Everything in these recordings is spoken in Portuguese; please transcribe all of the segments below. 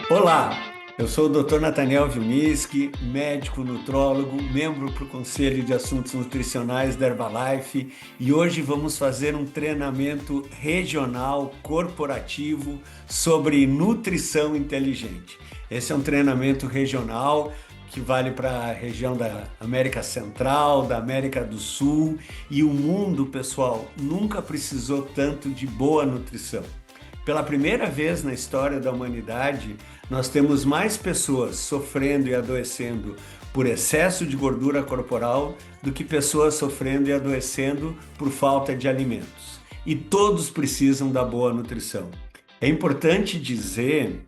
Olá, eu sou o Dr. Nathaniel Vilniski, médico nutrólogo, membro para o Conselho de Assuntos Nutricionais da Herbalife e hoje vamos fazer um treinamento regional corporativo sobre nutrição inteligente. Esse é um treinamento regional que vale para a região da América Central, da América do Sul e o mundo, pessoal, nunca precisou tanto de boa nutrição. Pela primeira vez na história da humanidade, nós temos mais pessoas sofrendo e adoecendo por excesso de gordura corporal do que pessoas sofrendo e adoecendo por falta de alimentos. E todos precisam da boa nutrição. É importante dizer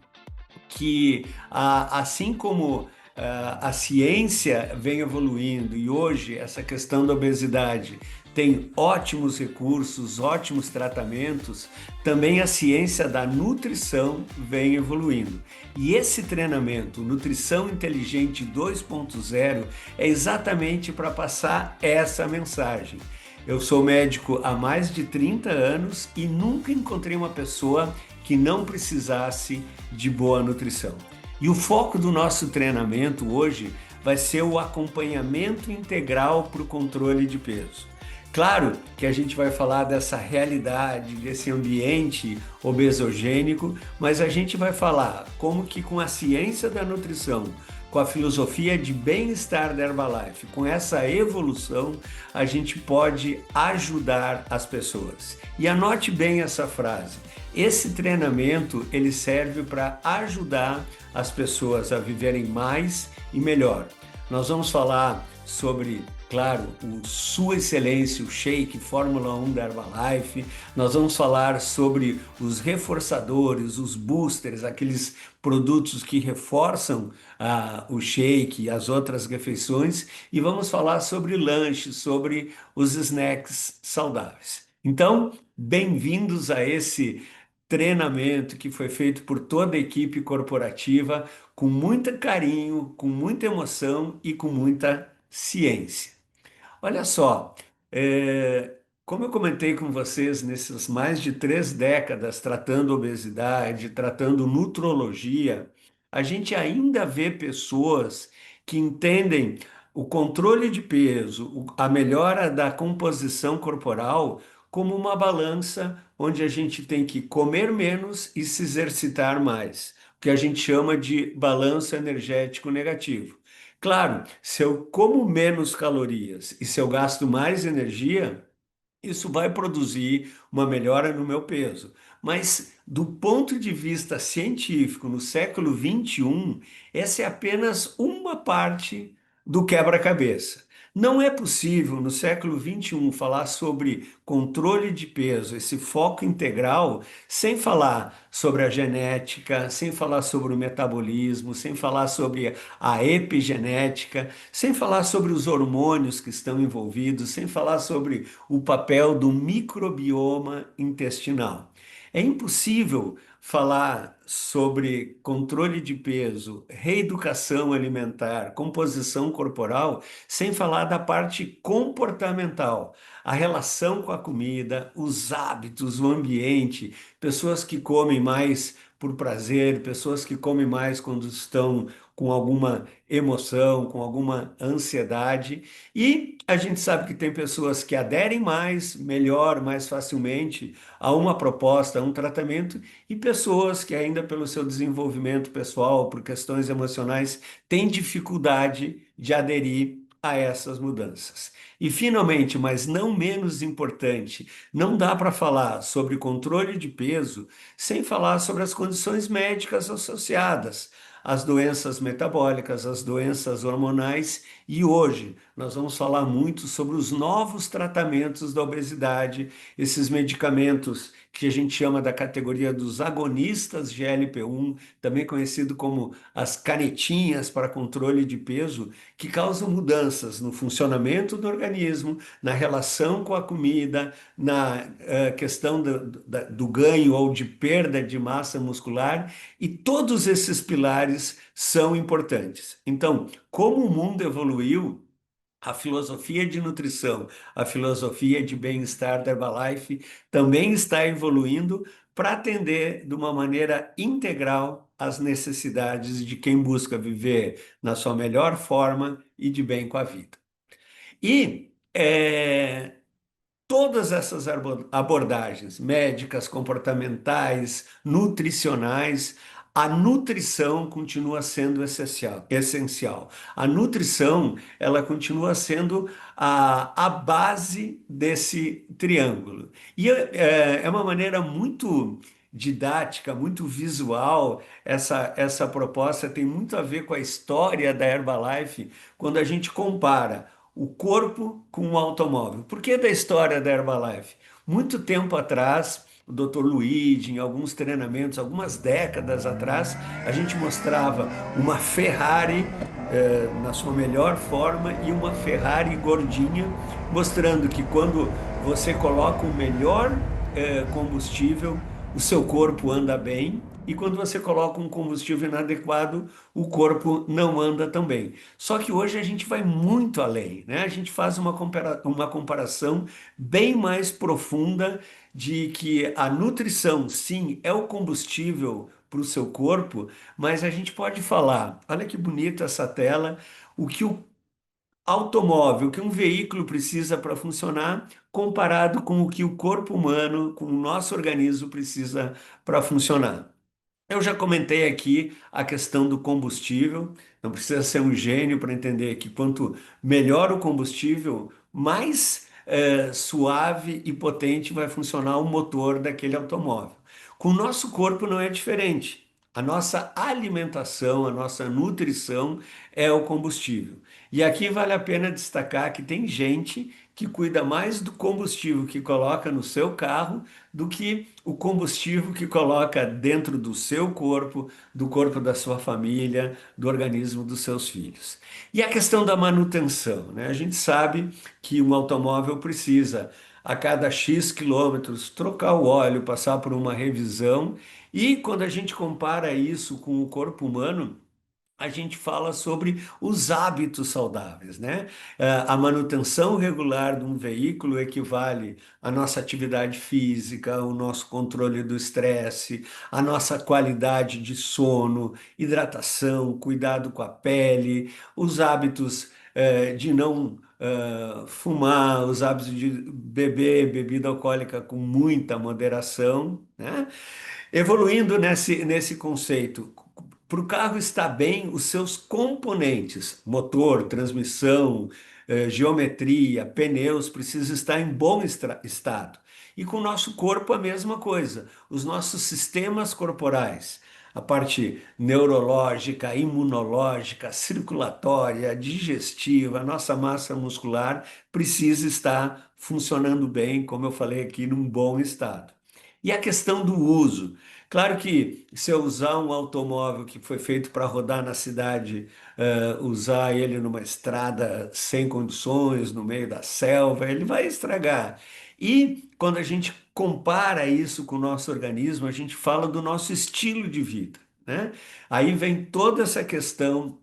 que, assim como a ciência vem evoluindo e hoje essa questão da obesidade tem ótimos recursos, ótimos tratamentos, também a ciência da nutrição vem evoluindo. E esse treinamento, Nutrição Inteligente 2.0, é exatamente para passar essa mensagem. Eu sou médico há mais de 30 anos e nunca encontrei uma pessoa que não precisasse de boa nutrição. E o foco do nosso treinamento hoje vai ser o acompanhamento integral para o controle de peso. Claro que a gente vai falar dessa realidade, desse ambiente obesogênico, mas a gente vai falar como que com a ciência da nutrição, com a filosofia de bem-estar da Herbalife, com essa evolução, a gente pode ajudar as pessoas. E anote bem essa frase. Esse treinamento, ele serve para ajudar as pessoas a viverem mais e melhor. Nós vamos falar sobre, claro, o Sua Excelência, o Shake Fórmula 1 da Herbalife. Nós vamos falar sobre os reforçadores, os boosters, aqueles produtos que reforçam o shake e as outras refeições. E vamos falar sobre lanches, sobre os snacks saudáveis. Então, bem-vindos a esse treinamento que foi feito por toda a equipe corporativa, com muito carinho, com muita emoção e com muita ciência. Olha só, como eu comentei com vocês nessas mais de 3 décadas tratando obesidade, tratando nutrologia, a gente ainda vê pessoas que entendem o controle de peso, a melhora da composição corporal como uma balança onde a gente tem que comer menos e se exercitar mais, o que a gente chama de balanço energético negativo. Claro, se eu como menos calorias e se eu gasto mais energia, isso vai produzir uma melhora no meu peso. Mas, do ponto de vista científico, no século XXI, essa é apenas uma parte do quebra-cabeça. Não é possível, no século XXI, falar sobre controle de peso, esse foco integral, sem falar sobre a genética, sem falar sobre o metabolismo, sem falar sobre a epigenética, sem falar sobre os hormônios que estão envolvidos, sem falar sobre o papel do microbioma intestinal. É impossível falar sobre controle de peso, reeducação alimentar, composição corporal, sem falar da parte comportamental, a relação com a comida, os hábitos, o ambiente, pessoas que comem mais por prazer, pessoas que comem mais quando estão com alguma emoção, com alguma ansiedade. E a gente sabe que tem pessoas que aderem mais, melhor, mais facilmente a uma proposta, a um tratamento, e pessoas que ainda pelo seu desenvolvimento pessoal, por questões emocionais, têm dificuldade de aderir a essas mudanças. E finalmente, mas não menos importante, não dá para falar sobre controle de peso sem falar sobre as condições médicas associadas, as doenças metabólicas, as doenças hormonais, e hoje nós vamos falar muito sobre os novos tratamentos da obesidade, esses medicamentos que a gente chama da categoria dos agonistas GLP-1, também conhecido como as canetinhas para controle de peso, que causam mudanças no funcionamento do organismo, na relação com a comida, na questão do ganho ou de perda de massa muscular, e todos esses pilares são importantes. Então, como o mundo evoluiu, a filosofia de nutrição, a filosofia de bem-estar da Herbalife também está evoluindo para atender de uma maneira integral às necessidades de quem busca viver na sua melhor forma e de bem com a vida. E todas essas abordagens médicas, comportamentais, nutricionais, a nutrição continua sendo essencial. A nutrição, ela continua sendo a base desse triângulo. E é uma maneira muito didática, muito visual, essa proposta tem muito a ver com a história da Herbalife, quando a gente compara o corpo com o automóvel. Por que da história da Herbalife? Muito tempo atrás, o Dr. Luigi, em alguns treinamentos, algumas décadas atrás, a gente mostrava uma Ferrari na sua melhor forma e uma Ferrari gordinha, mostrando que quando você coloca o melhor combustível, o seu corpo anda bem, e quando você coloca um combustível inadequado, o corpo não anda tão bem. Só que hoje a gente vai muito além, né? A gente faz uma comparação bem mais profunda de que a nutrição, sim, é o combustível para o seu corpo, mas a gente pode falar, olha que bonita essa tela, o que o automóvel, que um veículo precisa para funcionar, comparado com o que o corpo humano, com o nosso organismo precisa para funcionar. Eu já comentei aqui a questão do combustível. Não precisa ser um gênio para entender que quanto melhor o combustível, mais suave e potente vai funcionar o motor daquele automóvel. Com o nosso corpo não é diferente. A nossa alimentação, a nossa nutrição é o combustível. E aqui vale a pena destacar que tem gente que cuida mais do combustível que coloca no seu carro do que o combustível que coloca dentro do seu corpo, do corpo da sua família, do organismo dos seus filhos. E a questão da manutenção, né? A gente sabe que um automóvel precisa, a cada X quilômetros, trocar o óleo, passar por uma revisão, e quando a gente compara isso com o corpo humano, a gente fala sobre os hábitos saudáveis, né? A manutenção regular de um veículo equivale à nossa atividade física, o nosso controle do estresse, a nossa qualidade de sono, hidratação, cuidado com a pele, os hábitos, de não fumar, os hábitos de beber bebida alcoólica com muita moderação, né? Evoluindo nesse conceito, para o carro estar bem, os seus componentes, motor, transmissão, geometria, pneus, precisam estar em bom estado. E com o nosso corpo a mesma coisa. Os nossos sistemas corporais, a parte neurológica, imunológica, circulatória, digestiva, a nossa massa muscular precisa estar funcionando bem, como eu falei aqui, num bom estado. E a questão do uso. Claro que se eu usar um automóvel que foi feito para rodar na cidade, usar ele numa estrada sem condições, no meio da selva, ele vai estragar. E quando a gente compara isso com o nosso organismo, a gente fala do nosso estilo de vida, né? Aí vem toda essa questão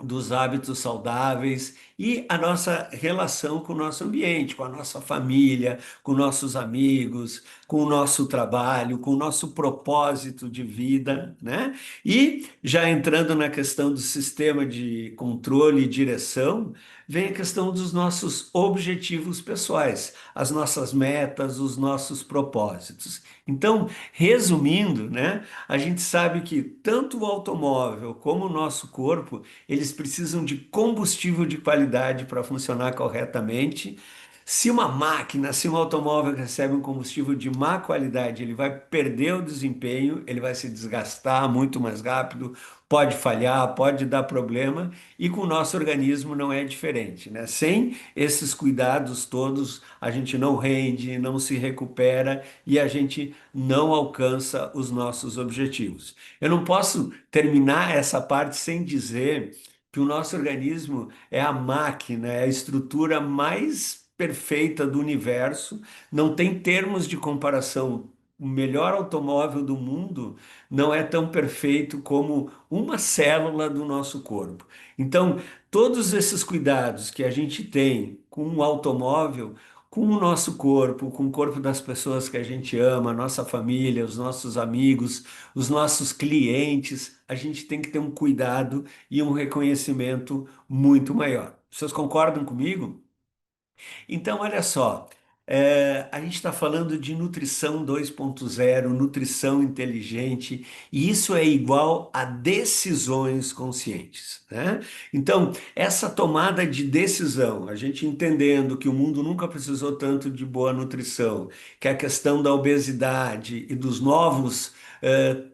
dos hábitos saudáveis e a nossa relação com o nosso ambiente, com a nossa família, com nossos amigos, com o nosso trabalho, com o nosso propósito de vida, né? E já entrando na questão do sistema de controle e direção, vem a questão dos nossos objetivos pessoais, as nossas metas, os nossos propósitos. Então, resumindo, né, a gente sabe que tanto o automóvel como o nosso corpo, eles precisam de combustível de qualidade para funcionar corretamente. Se uma máquina, se um automóvel recebe um combustível de má qualidade, ele vai perder o desempenho, ele vai se desgastar muito mais rápido, pode falhar, pode dar problema, e com o nosso organismo não é diferente, né? Sem esses cuidados todos, a gente não rende, não se recupera e a gente não alcança os nossos objetivos. Eu não posso terminar essa parte sem dizer que o nosso organismo é a máquina, é a estrutura mais perfeita do universo, não tem termos de comparação. O melhor automóvel do mundo não é tão perfeito como uma célula do nosso corpo. Então, todos esses cuidados que a gente tem com o automóvel, com o nosso corpo, com o corpo das pessoas que a gente ama, a nossa família, os nossos amigos, os nossos clientes. A gente tem que ter um cuidado e um reconhecimento muito maior. Vocês concordam comigo? Então, olha só, a gente está falando de nutrição 2.0, nutrição inteligente, e isso é igual a decisões conscientes, né? Então, essa tomada de decisão, a gente entendendo que o mundo nunca precisou tanto de boa nutrição, que a questão da obesidade e dos novos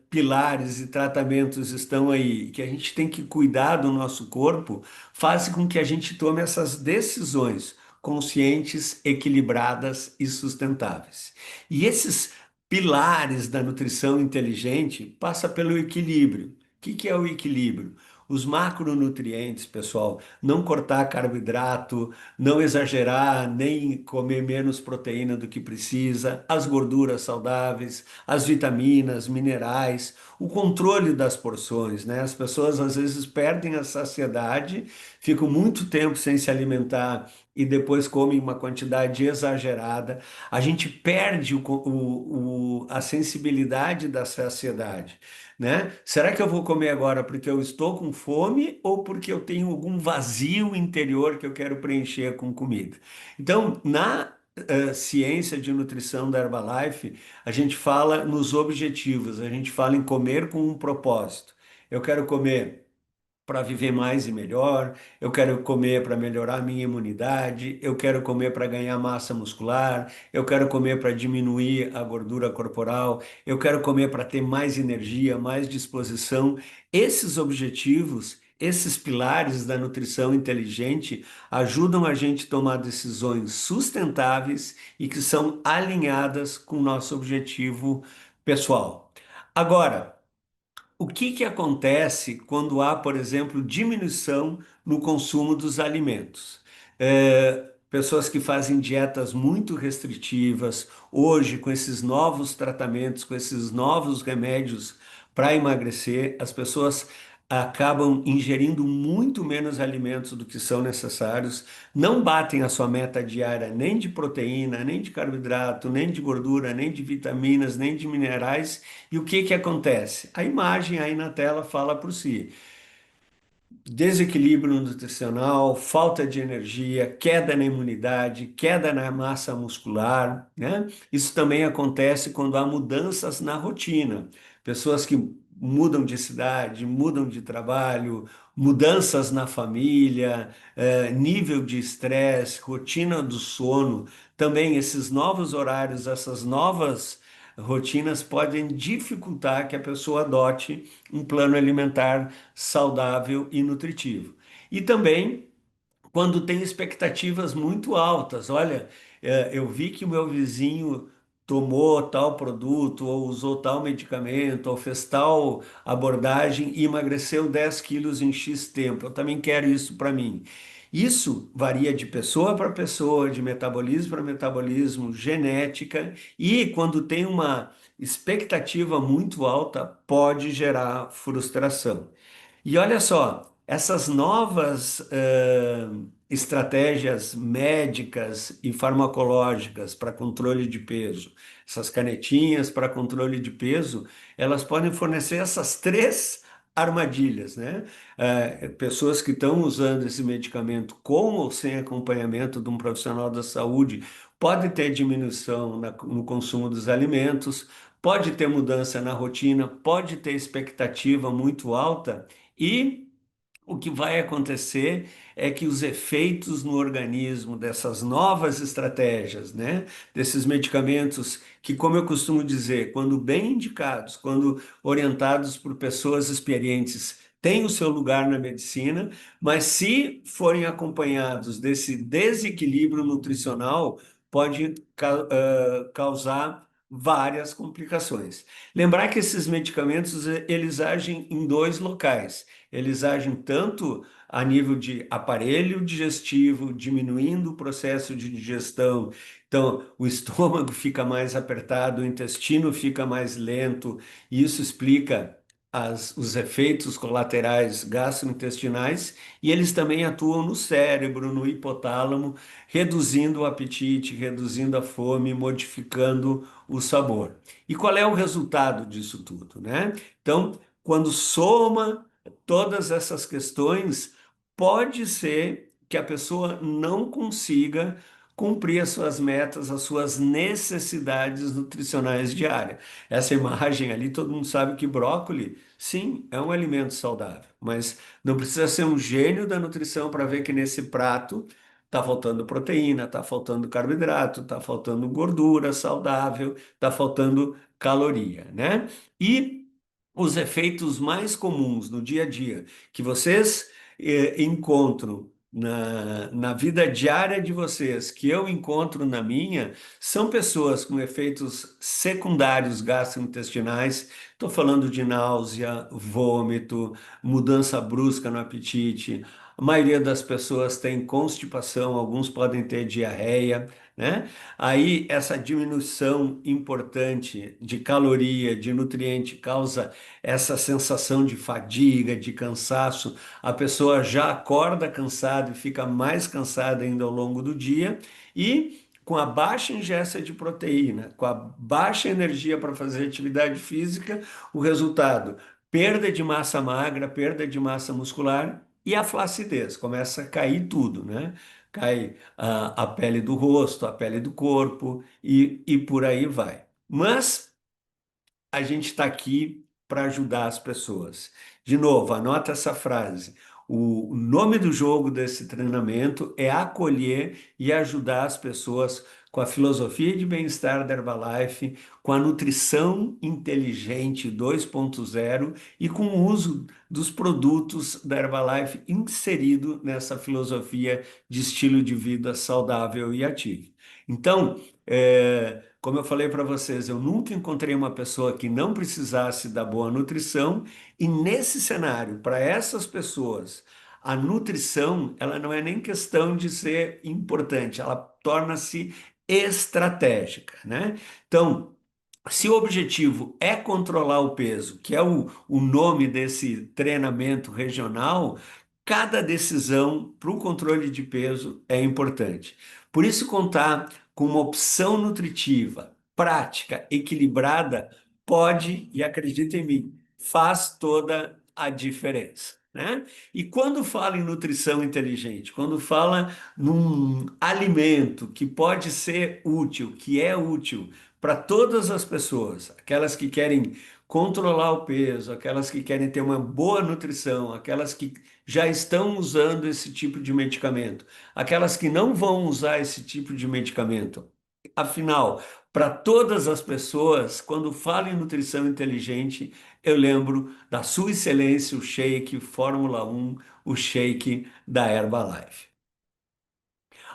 pilares e tratamentos estão aí, que a gente tem que cuidar do nosso corpo, faz com que a gente tome essas decisões conscientes, equilibradas e sustentáveis. E esses pilares da nutrição inteligente passa pelo equilíbrio. O que é o equilíbrio? Os macronutrientes, pessoal, não cortar carboidrato, não exagerar, nem comer menos proteína do que precisa, as gorduras saudáveis, as vitaminas, minerais, o controle das porções, né? As pessoas às vezes perdem a saciedade, ficam muito tempo sem se alimentar e depois come uma quantidade exagerada, a gente perde a sensibilidade da saciedade, né? Será que eu vou comer agora porque eu estou com fome ou porque eu tenho algum vazio interior que eu quero preencher com comida? Então, na ciência de nutrição da Herbalife, a gente fala nos objetivos, a gente fala em comer com um propósito. Eu quero comer para viver mais e melhor, eu quero comer para melhorar a minha imunidade, eu quero comer para ganhar massa muscular, eu quero comer para diminuir a gordura corporal, eu quero comer para ter mais energia, mais disposição. Esses objetivos, esses pilares da nutrição inteligente ajudam a gente a tomar decisões sustentáveis e que são alinhadas com o nosso objetivo pessoal. Agora, o que que acontece quando há, por exemplo, diminuição no consumo dos alimentos? Pessoas que fazem dietas muito restritivas, hoje, com esses novos tratamentos, com esses novos remédios para emagrecer, as pessoas acabam ingerindo muito menos alimentos do que são necessários, não batem a sua meta diária nem de proteína, nem de carboidrato, nem de gordura, nem de vitaminas, nem de minerais. E o que que acontece? A imagem aí na tela fala por si. Desequilíbrio nutricional, falta de energia, queda na imunidade, queda na massa muscular, né? Isso também acontece quando há mudanças na rotina. Pessoas que mudam de cidade, mudam de trabalho, mudanças na família, nível de estresse, rotina do sono, também esses novos horários, essas novas rotinas podem dificultar que a pessoa adote um plano alimentar saudável e nutritivo. E também quando tem expectativas muito altas. Olha, eu vi que o meu vizinho tomou tal produto, ou usou tal medicamento, ou fez tal abordagem e emagreceu 10 quilos em X tempo. Eu também quero isso para mim. Isso varia de pessoa para pessoa, de metabolismo para metabolismo, genética, e quando tem uma expectativa muito alta, pode gerar frustração. E olha só, essas novas estratégias médicas e farmacológicas para controle de peso, essas canetinhas para controle de peso, elas podem fornecer essas três armadilhas, né? Pessoas que estão usando esse medicamento com ou sem acompanhamento de um profissional da saúde pode ter diminuição no consumo dos alimentos, pode ter mudança na rotina, pode ter expectativa muito alta e o que vai acontecer é que os efeitos no organismo dessas novas estratégias, né, desses medicamentos que, como eu costumo dizer, quando bem indicados, quando orientados por pessoas experientes, têm o seu lugar na medicina, mas se forem acompanhados desse desequilíbrio nutricional, pode causar várias complicações. Lembrar que esses medicamentos eles agem em dois locais. Eles agem tanto a nível de aparelho digestivo, diminuindo o processo de digestão. Então, o estômago fica mais apertado, o intestino fica mais lento, e isso explica os efeitos colaterais gastrointestinais e eles também atuam no cérebro, no hipotálamo, reduzindo o apetite, reduzindo a fome, modificando o sabor. E qual é o resultado disso tudo, né? Então, quando soma todas essas questões, pode ser que a pessoa não consiga cumprir as suas metas, as suas necessidades nutricionais diárias. Essa imagem ali, todo mundo sabe que brócolis, sim, é um alimento saudável, mas não precisa ser um gênio da nutrição para ver que nesse prato está faltando proteína, está faltando carboidrato, está faltando gordura saudável, está faltando caloria, né? E os efeitos mais comuns no dia a dia que vocês encontram na vida diária de vocês, que eu encontro na minha, são pessoas com efeitos secundários gastrointestinais. Estou falando de náusea, vômito, mudança brusca no apetite. A maioria das pessoas tem constipação, alguns podem ter diarreia, né? Aí essa diminuição importante de caloria, de nutriente, causa essa sensação de fadiga, de cansaço. A pessoa já acorda cansada e fica mais cansada ainda ao longo do dia. E com a baixa ingesta de proteína, com a baixa energia para fazer atividade física, o resultado, perda de massa magra, perda de massa muscular e a flacidez, começa a cair tudo, né? Cai a pele do rosto, a pele do corpo e por aí vai. Mas a gente está aqui para ajudar as pessoas. De novo, anota essa frase. O nome do jogo desse treinamento é acolher e ajudar as pessoas com a filosofia de bem-estar da Herbalife, com a nutrição inteligente 2.0 e com o uso dos produtos da Herbalife inserido nessa filosofia de estilo de vida saudável e ativo. Então, como eu falei para vocês, eu nunca encontrei uma pessoa que não precisasse da boa nutrição, e nesse cenário, para essas pessoas, a nutrição, ela não é nem questão de ser importante, ela torna-se estratégica, né? Então, se o objetivo é controlar o peso, que é o nome desse treinamento regional, cada decisão para o controle de peso é importante. Por isso, contar com uma opção nutritiva, prática, equilibrada, pode, e acredita em mim, faz toda a diferença, né? E quando fala em nutrição inteligente, quando fala num alimento que pode ser útil, que é útil para todas as pessoas, aquelas que querem controlar o peso, aquelas que querem ter uma boa nutrição, aquelas que já estão usando esse tipo de medicamento, aquelas que não vão usar esse tipo de medicamento. Afinal, para todas as pessoas, quando falo em nutrição inteligente, eu lembro da Sua Excelência, o Shake Fórmula 1, o Shake da Herbalife.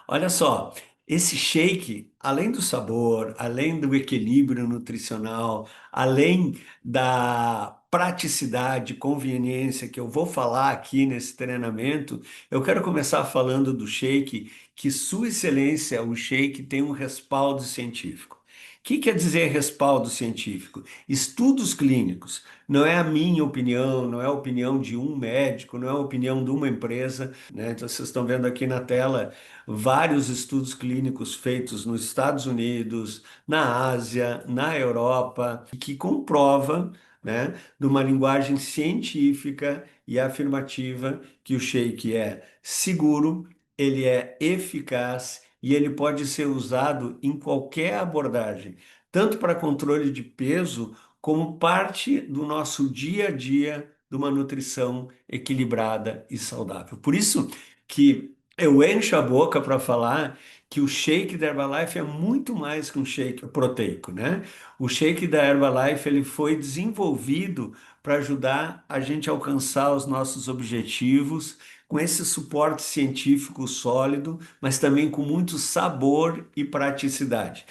Olha só, esse shake, além do sabor, além do equilíbrio nutricional, além da praticidade, conveniência que eu vou falar aqui nesse treinamento, eu quero começar falando do shake, que Sua Excelência, o shake, tem um respaldo científico. O que quer dizer respaldo científico? Estudos clínicos. Não é a minha opinião, não é a opinião de um médico, não é a opinião de uma empresa, né? Então, vocês estão vendo aqui na tela vários estudos clínicos feitos nos Estados Unidos, na Ásia, na Europa, que comprova, né, numa linguagem científica e afirmativa, que o shake é seguro, ele é eficaz e ele pode ser usado em qualquer abordagem, tanto para controle de peso, como parte do nosso dia a dia de uma nutrição equilibrada e saudável. Por isso que eu encho a boca para falar que o shake da Herbalife é muito mais que um shake proteico, né? O shake da Herbalife ele foi desenvolvido para ajudar a gente a alcançar os nossos objetivos com esse suporte científico sólido, mas também com muito sabor e praticidade.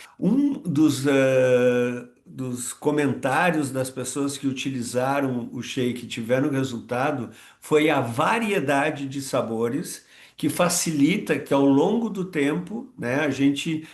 Dos comentários das pessoas que utilizaram o shake e tiveram resultado foi a variedade de sabores que facilita que ao longo do tempo, né, a gente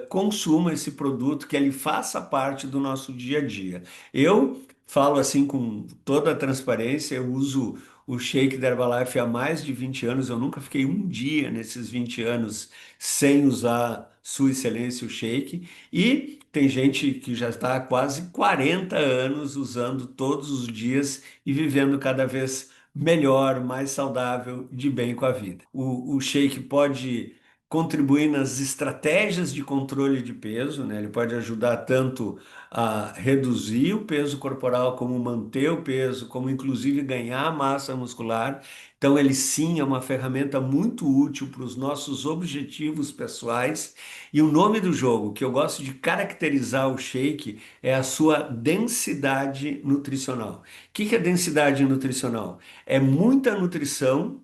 consuma esse produto, que ele faça parte do nosso dia a dia. Eu falo assim com toda a transparência, eu uso o shake da Herbalife há mais de 20 anos, eu nunca fiquei um dia nesses 20 anos sem usar Sua Excelência o shake, e tem gente que já está há quase 40 anos usando todos os dias e vivendo cada vez melhor, mais saudável, de bem com a vida. O shake pode contribuir nas estratégias de controle de peso, né? Ele pode ajudar tanto a reduzir o peso corporal, como manter o peso, como inclusive ganhar massa muscular. Então, ele sim é uma ferramenta muito útil para os nossos objetivos pessoais. E o nome do jogo, que eu gosto de caracterizar o shake, é a sua densidade nutricional. O que que é densidade nutricional? É muita nutrição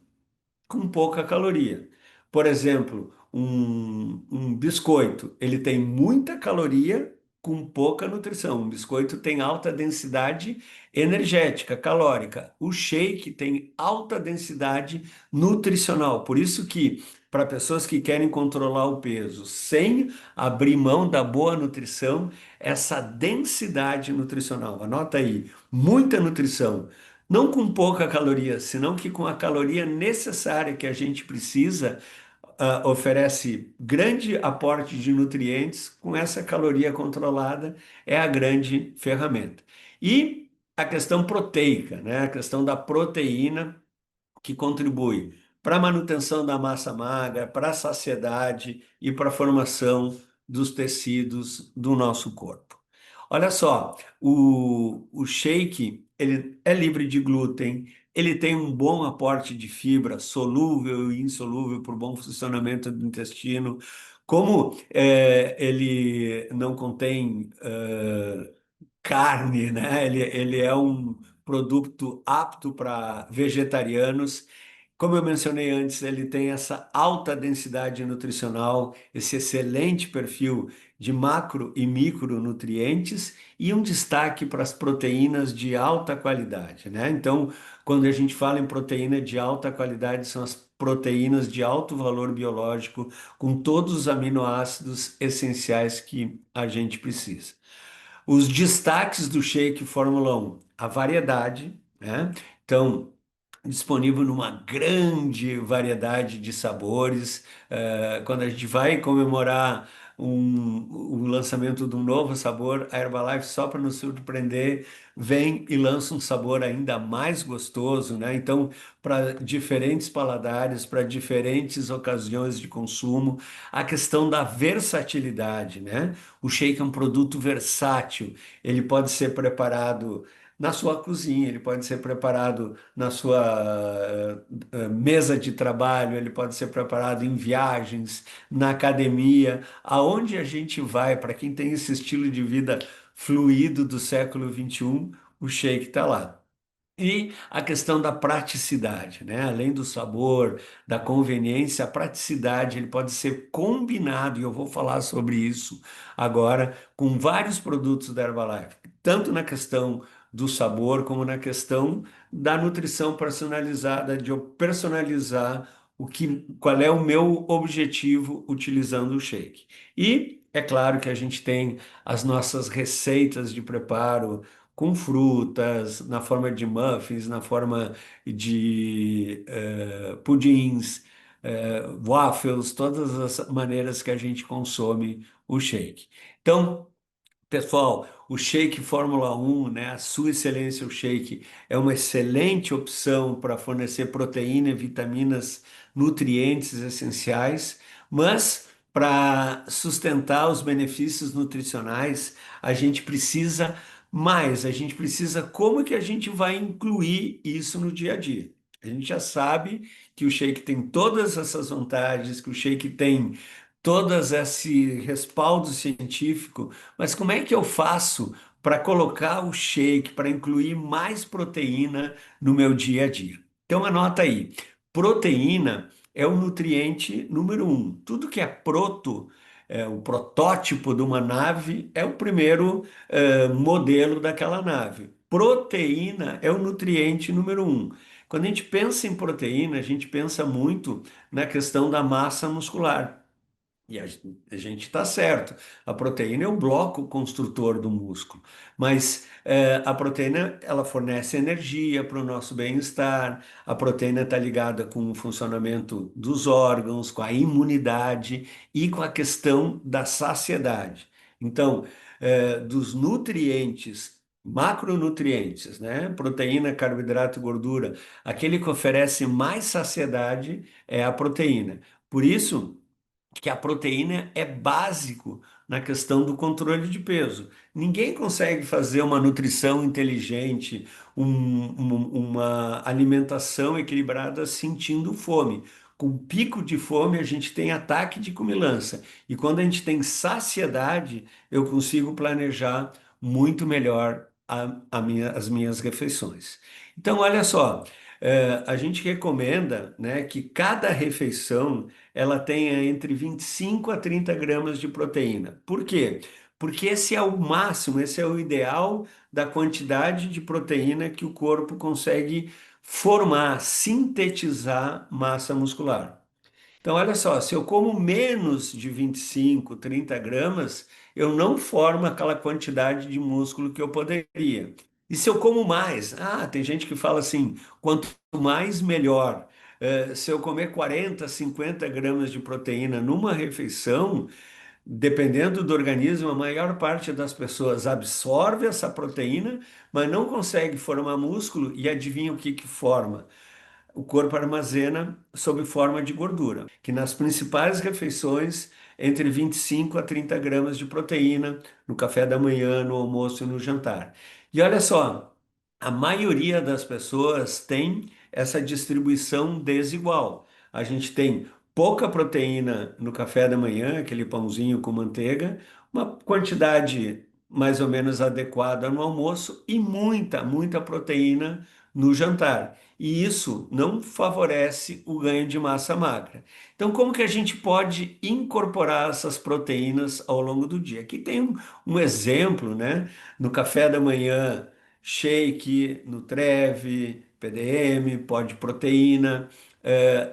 com pouca caloria. Por exemplo, um biscoito, ele tem muita caloria com pouca nutrição. Um biscoito tem alta densidade energética, calórica. O shake tem alta densidade nutricional. Por isso que, para pessoas que querem controlar o peso sem abrir mão da boa nutrição, essa densidade nutricional, anota aí, muita nutrição, não com pouca caloria, senão que com a caloria necessária que a gente precisa, oferece grande aporte de nutrientes, com essa caloria controlada, é a grande ferramenta. E a questão proteica, né? A questão da proteína, que contribui para a manutenção da massa magra, para a saciedade e para a formação dos tecidos do nosso corpo. Olha só, o shake, ele é livre de glúten, ele tem um bom aporte de fibra solúvel e insolúvel para o bom funcionamento do intestino. Como ele não contém carne, né? Ele é um produto apto para vegetarianos. Como eu mencionei antes, ele tem essa alta densidade nutricional, esse excelente perfil de macro e micronutrientes e um destaque para as proteínas de alta qualidade, né? Então, quando a gente fala em proteína de alta qualidade, são as proteínas de alto valor biológico, com todos os aminoácidos essenciais que a gente precisa. Os destaques do Shake Fórmula 1, a variedade, né? Então, disponível numa grande variedade de sabores. Quando a gente vai comemorar o lançamento de um novo sabor, a Herbalife, só para nos surpreender, vem e lança um sabor ainda mais gostoso, né? Então, para diferentes paladares, para diferentes ocasiões de consumo, a questão da versatilidade, né? O shake é um produto versátil, ele pode ser preparado na sua cozinha, ele pode ser preparado na sua mesa de trabalho, ele pode ser preparado em viagens, na academia, aonde a gente vai, para quem tem esse estilo de vida fluido do século XXI, o shake está lá. E a questão da praticidade, né? Além do sabor, da conveniência, a praticidade, ele pode ser combinado, e eu vou falar sobre isso agora, com vários produtos da Herbalife, tanto na questão do sabor, como na questão da nutrição personalizada, de eu personalizar qual é o meu objetivo utilizando o shake. E é claro que a gente tem as nossas receitas de preparo com frutas, na forma de muffins, na forma de pudins, waffles, todas as maneiras que a gente consome o shake. Então, pessoal, o Shake Fórmula 1, né, a Sua Excelência o Shake, é uma excelente opção para fornecer proteína, vitaminas, nutrientes essenciais, mas para sustentar os benefícios nutricionais, a gente precisa mais, a gente precisa como que a gente vai incluir isso no dia a dia. A gente já sabe que o shake tem todas essas vantagens, que o shake tem todas esse respaldo científico, mas como é que eu faço para colocar o shake, para incluir mais proteína no meu dia a dia? Então anota aí, proteína é o nutriente número um. Tudo que é proto, o protótipo de uma nave, é o primeiro modelo daquela nave. Proteína é o nutriente número um. Quando a gente pensa em proteína, a gente pensa muito na questão da massa muscular. E a gente está certo, a proteína é o bloco construtor do músculo, mas a proteína ela fornece energia para o nosso bem-estar, a proteína está ligada com o funcionamento dos órgãos, com a imunidade e com a questão da saciedade. Então, dos nutrientes, macronutrientes, né? Proteína, carboidrato e gordura, aquele que oferece mais saciedade é a proteína. Por isso que a proteína é básico na questão do controle de peso. Ninguém consegue fazer uma nutrição inteligente, uma alimentação equilibrada sentindo fome. Com pico de fome, a gente tem ataque de comilança. E quando a gente tem saciedade, eu consigo planejar muito melhor as minhas refeições. Então, olha só, a gente recomenda, né, que cada refeição ela tenha entre 25 a 30 gramas de proteína. Por quê? Porque esse é o máximo, esse é o ideal da quantidade de proteína que o corpo consegue formar, sintetizar massa muscular. Então, olha só, se eu como menos de 25, 30 gramas, eu não formo aquela quantidade de músculo que eu poderia. E se eu como mais? Ah, tem gente que fala assim, quanto mais, melhor. Se eu comer 40, 50 gramas de proteína numa refeição, dependendo do organismo, a maior parte das pessoas absorve essa proteína, mas não consegue formar músculo e adivinha o que que forma? O corpo armazena sob forma de gordura, que nas principais refeições, entre 25 a 30 gramas de proteína, no café da manhã, no almoço e no jantar. E olha só, a maioria das pessoas tem essa distribuição desigual. A gente tem pouca proteína no café da manhã, aquele pãozinho com manteiga, uma quantidade mais ou menos adequada no almoço e muita proteína no jantar. E isso não favorece o ganho de massa magra. Então, como que a gente pode incorporar essas proteínas ao longo do dia? Aqui tem um exemplo, né? No café da manhã, shake, Nutreve, PDM, pó de proteína.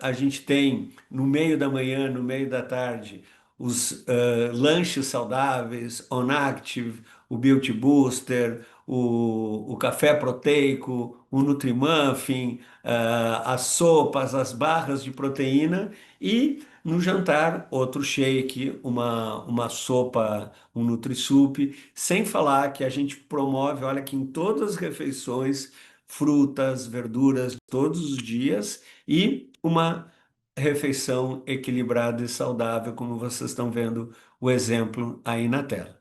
A gente tem no meio da manhã, no meio da tarde, os lanches saudáveis, OnActive, o Beauty Booster, o café proteico, o Nutrimuffin, as sopas, as barras de proteína e no jantar outro shake, uma sopa, um Nutrisoup, sem falar que a gente promove, olha que em todas as refeições, frutas, verduras todos os dias e uma refeição equilibrada e saudável, como vocês estão vendo o exemplo aí na tela.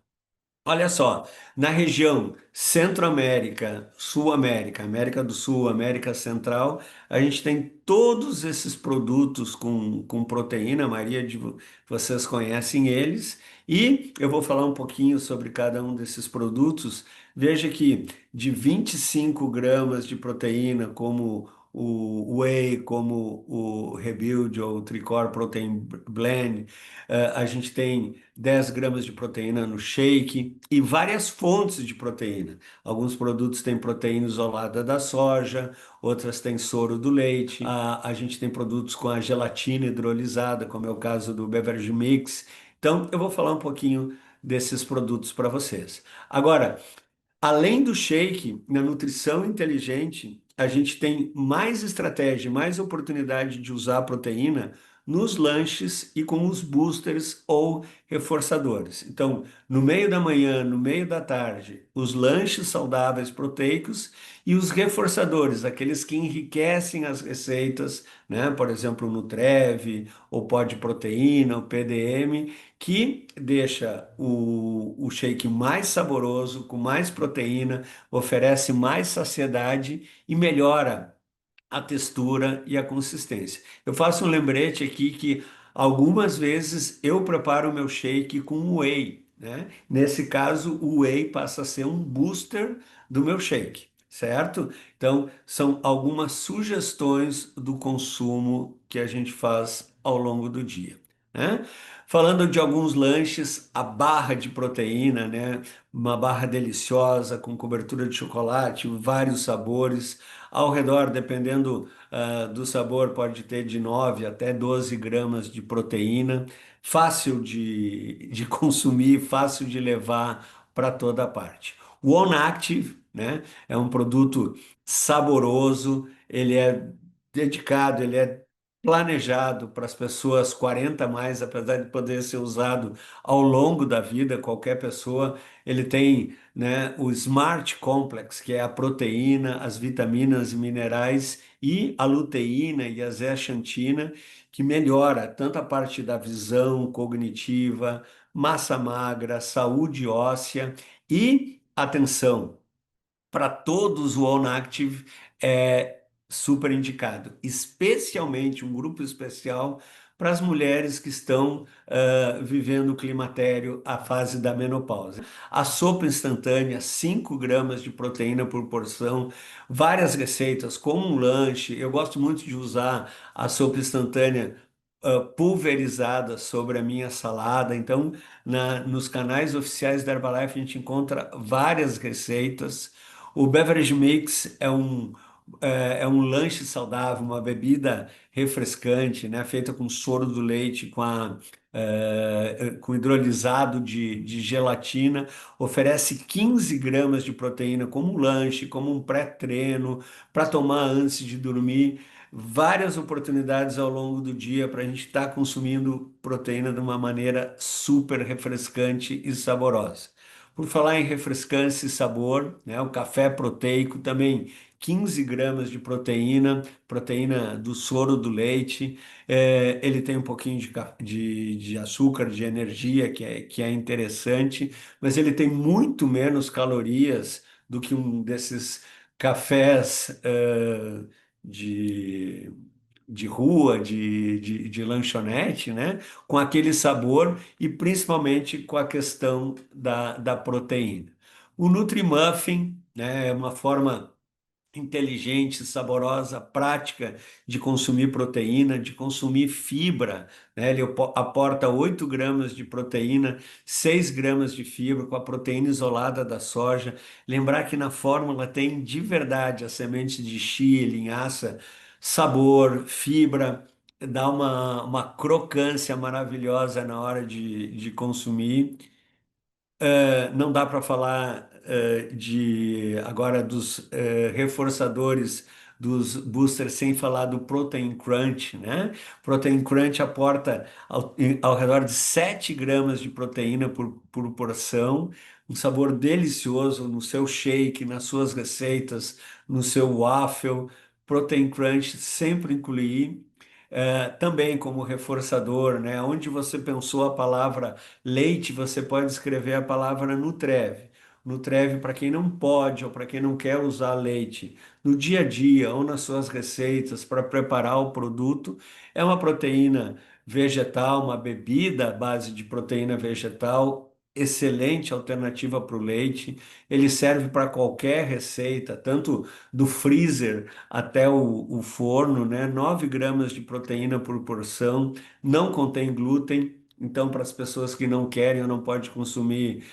Olha só, na região Centro-América, Sul-América, América do Sul, América Central, a gente tem todos esses produtos com proteína, a maioria de vocês conhecem eles, e eu vou falar um pouquinho sobre cada um desses produtos. Veja que de 25 gramas de proteína, como o Whey, como o Rebuild ou o Tricor Protein Blend, a gente tem 10 gramas de proteína no shake e várias fontes de proteína. Alguns produtos têm proteína isolada da soja, outras têm soro do leite. A gente tem produtos com a gelatina hidrolisada, como é o caso do Beverage Mix. Então, eu vou falar um pouquinho desses produtos para vocês. Agora, além do shake, na nutrição inteligente, a gente tem mais estratégia, mais oportunidade de usar a proteína nos lanches e com os boosters ou reforçadores. Então, no meio da manhã, no meio da tarde, os lanches saudáveis proteicos e os reforçadores, aqueles que enriquecem as receitas, né? Por exemplo, o Nutreve, ou pó de proteína, o PDM, que deixa o shake mais saboroso, com mais proteína, oferece mais saciedade e melhora a textura e a consistência. Eu faço um lembrete aqui que algumas vezes eu preparo o meu shake com whey, né? Nesse caso, o whey passa a ser um booster do meu shake, certo? Então, são algumas sugestões do consumo que a gente faz ao longo do dia, né? Falando de alguns lanches, a barra de proteína, né? Uma barra deliciosa com cobertura de chocolate, vários sabores. Ao redor, dependendo, do sabor, pode ter de 9 até 12 gramas de proteína. Fácil de consumir, fácil de levar para toda parte. O On Active, né? É um produto saboroso, ele é dedicado, ele é planejado para as pessoas 40 a mais, apesar de poder ser usado ao longo da vida, qualquer pessoa. Ele tem, né, o Smart Complex, que é a proteína, as vitaminas e minerais, e a luteína e a zeaxantina, que melhora tanto a parte da visão cognitiva, massa magra, saúde óssea e atenção para todos o On Active é super indicado, especialmente um grupo especial para as mulheres que estão vivendo o climatério, a fase da menopausa. A sopa instantânea, 5 gramas de proteína por porção, várias receitas, como um lanche. Eu gosto muito de usar a sopa instantânea pulverizada sobre a minha salada. Então, nos canais oficiais da Herbalife, a gente encontra várias receitas. O Beverage Mix é um lanche saudável, uma bebida refrescante, né, feita com soro do leite, com hidrolisado de gelatina. Oferece 15 gramas de proteína como um lanche, como um pré-treino, para tomar antes de dormir. Várias oportunidades ao longo do dia para a gente estar consumindo proteína de uma maneira super refrescante e saborosa. Por falar em refrescância e sabor, né, o café proteico também, 15 gramas de proteína, proteína do soro do leite. Ele tem um pouquinho de açúcar, de energia, que é interessante, mas ele tem muito menos calorias do que um desses cafés de, de rua, de lanchonete, né? Com aquele sabor e principalmente com a questão da proteína. O Nutrimuffin, né, é uma forma inteligente, saborosa, prática de consumir proteína, de consumir fibra, né? Ele aporta 8 gramas de proteína, 6 gramas de fibra com a proteína isolada da soja. Lembrar que na fórmula tem de verdade a semente de chia, linhaça, sabor, fibra, dá uma crocância maravilhosa na hora de consumir. Não dá para falar de agora dos reforçadores dos boosters sem falar do Protein Crunch, né? Protein Crunch aporta ao redor de 7 gramas de proteína por porção, um sabor delicioso no seu shake, nas suas receitas, no seu waffle. Protein Crunch sempre incluir. Também como reforçador, né? Onde você pensou a palavra leite, você pode escrever a palavra Nutreve. Nutreve para quem não pode ou para quem não quer usar leite no dia a dia ou nas suas receitas para preparar o produto. É uma proteína vegetal, uma bebida à base de proteína vegetal. Excelente alternativa para o leite. Ele serve para qualquer receita, tanto do freezer até o forno, né? 9 gramas de proteína por porção, não contém glúten. Então, para as pessoas que não querem ou não podem consumir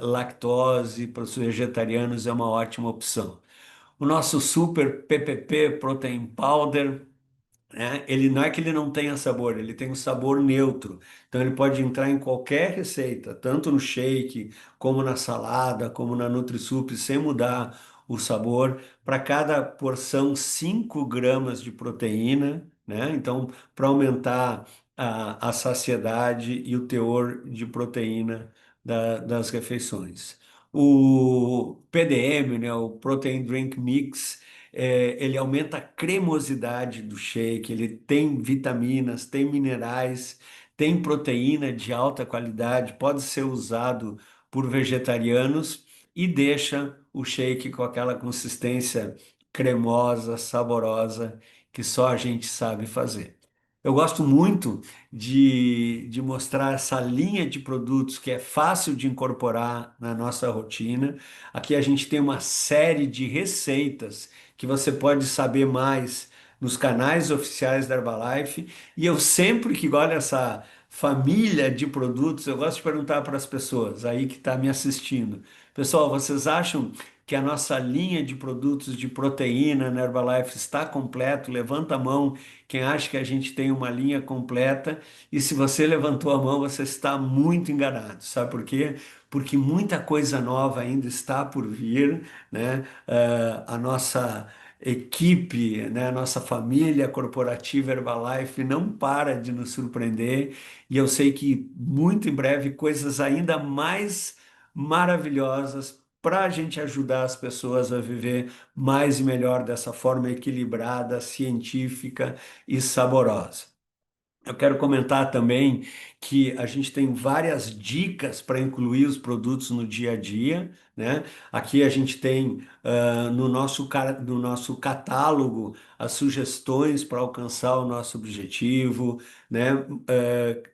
lactose, para os vegetarianos é uma ótima opção. O nosso Super PPP Protein Powder, né? Ele não é que ele não tenha sabor, ele tem um sabor neutro. Então ele pode entrar em qualquer receita, tanto no shake, como na salada, como na NutriSup, sem mudar o sabor. Para cada porção, 5 gramas de proteína, né? Então, para aumentar a saciedade e o teor de proteína das refeições. O PDM, né? O Protein Drink Mix, ele aumenta a cremosidade do shake, ele tem vitaminas, tem minerais, tem proteína de alta qualidade, pode ser usado por vegetarianos e deixa o shake com aquela consistência cremosa, saborosa, que só a gente sabe fazer. Eu gosto muito de mostrar essa linha de produtos que é fácil de incorporar na nossa rotina. Aqui a gente tem uma série de receitas que você pode saber mais nos canais oficiais da Herbalife. E eu sempre que olho essa família de produtos, eu gosto de perguntar para as pessoas aí que está me assistindo. Pessoal, vocês acham que a nossa linha de produtos de proteína na Herbalife está completo? Levanta a mão quem acha que a gente tem uma linha completa. E se você levantou a mão, você está muito enganado. Sabe por quê? Porque muita coisa nova ainda está por vir, né? A nossa equipe, né, a nossa família corporativa Herbalife não para de nos surpreender e eu sei que muito em breve coisas ainda mais maravilhosas para a gente ajudar as pessoas a viver mais e melhor dessa forma equilibrada, científica e saborosa. Eu quero comentar também que a gente tem várias dicas para incluir os produtos no dia a dia, né? Aqui a gente tem no nosso catálogo as sugestões para alcançar o nosso objetivo, né?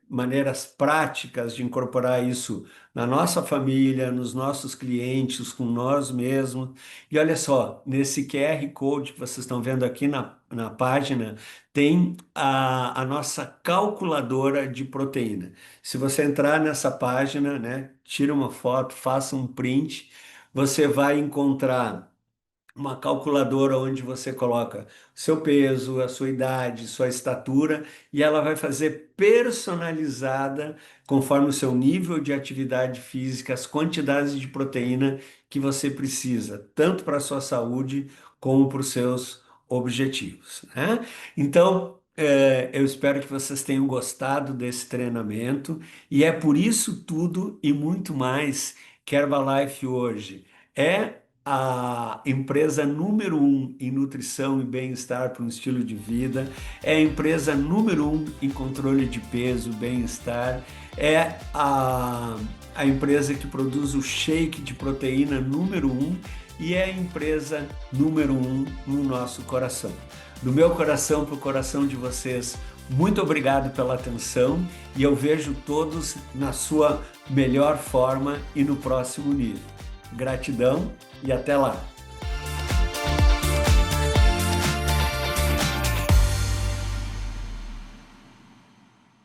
Maneiras práticas de incorporar isso na nossa família, nos nossos clientes, com nós mesmos. E olha só, nesse QR Code que vocês estão vendo aqui na página, tem a nossa calculadora de proteína. Se você entrar nessa página, né, tira uma foto, faça um print, você vai encontrar uma calculadora onde você coloca seu peso, a sua idade, sua estatura, e ela vai fazer personalizada, conforme o seu nível de atividade física, as quantidades de proteína que você precisa, tanto para a sua saúde como para os seus objetivos, né? Então, eu espero que vocês tenham gostado desse treinamento, e é por isso tudo e muito mais que Herbalife hoje é a empresa número um em nutrição e bem-estar para um estilo de vida, é a empresa número um em controle de peso, bem-estar, é a empresa que produz o shake de proteína número um e é a empresa número um no nosso coração. Do meu coração para o coração de vocês, muito obrigado pela atenção e eu vejo todos na sua melhor forma e no próximo nível. Gratidão e até lá!